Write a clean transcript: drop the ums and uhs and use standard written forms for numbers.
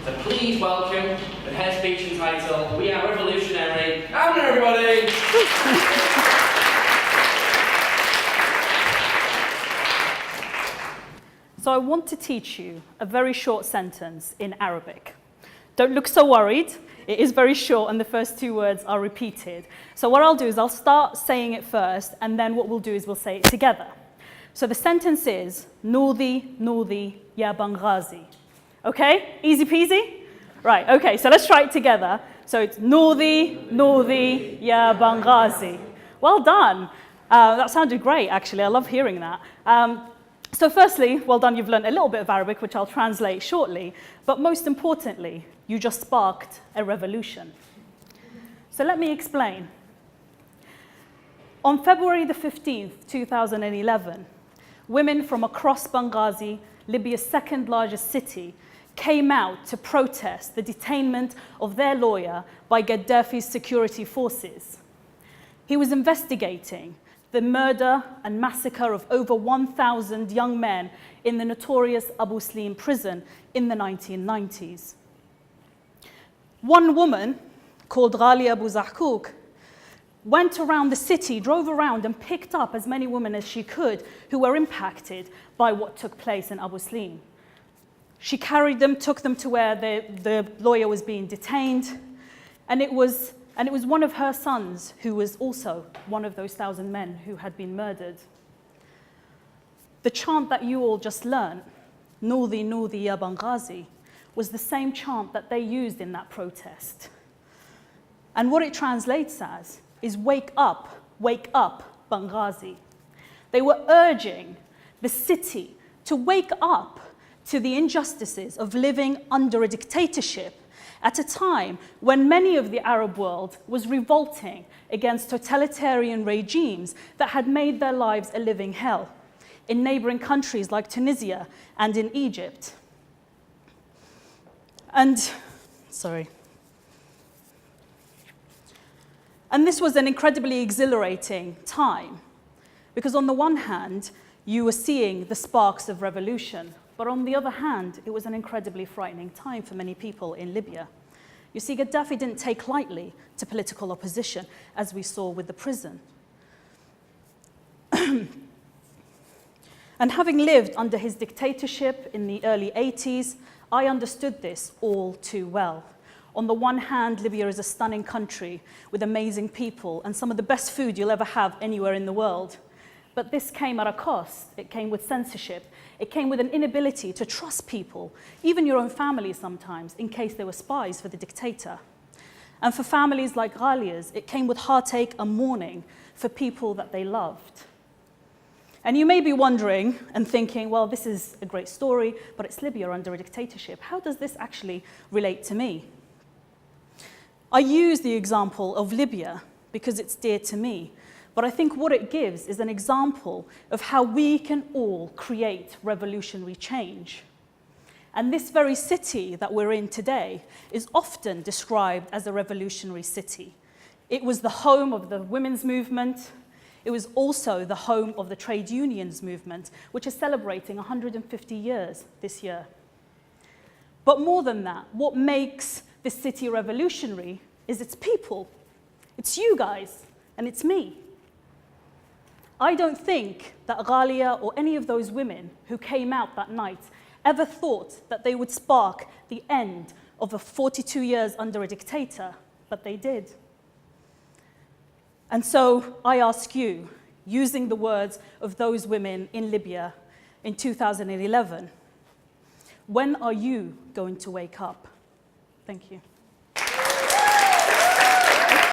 So please welcome, with her speech entitled, "We Are Revolutionary," Amna, everybody! So I want to teach you a very short sentence in Arabic. Don't look so worried. It is very short and the first two words are repeated. So what I'll do is I'll start saying it first and then what we'll do is we'll say it together. So the sentence is, Nudi, Nudi, ya Benghazi. Okay? Easy peasy? Right, okay, so let's try it together. So it's Nudi, Nudi, ya Benghazi. Well done. That sounded great, actually. I love hearing that. So firstly, well done, you've learned a little bit of Arabic, which I'll translate shortly. But most importantly, you just sparked a revolution. So let me explain. On February the 15th, 2011, women from across Benghazi, Libya's second largest city, came out to protest the detainment of their lawyer by Gaddafi's security forces. He was investigating the murder and massacre of over 1,000 young men in the notorious Abu Slim prison in the 1990s. One woman, called Ghalia Abu Zahkouk, went around the city, drove around and picked up as many women as she could who were impacted by what took place in Abu Slim. She carried them, took them to where the lawyer was being detained, and it was one of her sons who was also one of those 1,000 men who had been murdered. The chant that you all just learned, Nudi, Nudi, ya Benghazi, was the same chant that they used in that protest. And what it translates as is wake up, Benghazi. They were urging the city to wake up to the injustices of living under a dictatorship at a time when many of the Arab world was revolting against totalitarian regimes that had made their lives a living hell in neighboring countries like Tunisia and in Egypt. And this was an incredibly exhilarating time because on the one hand, you were seeing the sparks of revolution, but on the other hand, it was an incredibly frightening time for many people in Libya. You see, Gaddafi didn't take lightly to political opposition, as we saw with the prison. And having lived under his dictatorship in the early 80s, I understood this all too well. On the one hand, Libya is a stunning country with amazing people and some of the best food you'll ever have anywhere in the world. But this came at a cost. It came with censorship. It came with an inability to trust people, even your own family sometimes, in case they were spies for the dictator. And for families like Ghalia's, it came with heartache and mourning for people that they loved. And you may be wondering and thinking, well, this is a great story, but it's Libya under a dictatorship. How does this actually relate to me? I use the example of Libya because it's dear to me. But I think what it gives is an example of how we can all create revolutionary change. And this very city that we're in today is often described as a revolutionary city. It was the home of the women's movement. It was also the home of the trade unions movement, which is celebrating 150 years this year. But more than that, what makes this city revolutionary is its people. It's you guys, and it's me. I don't think that Ghalia or any of those women who came out that night ever thought that they would spark the end of 42 years under a dictator, but they did. And so I ask you, using the words of those women in Libya in 2011, when are you going to wake up? Thank you.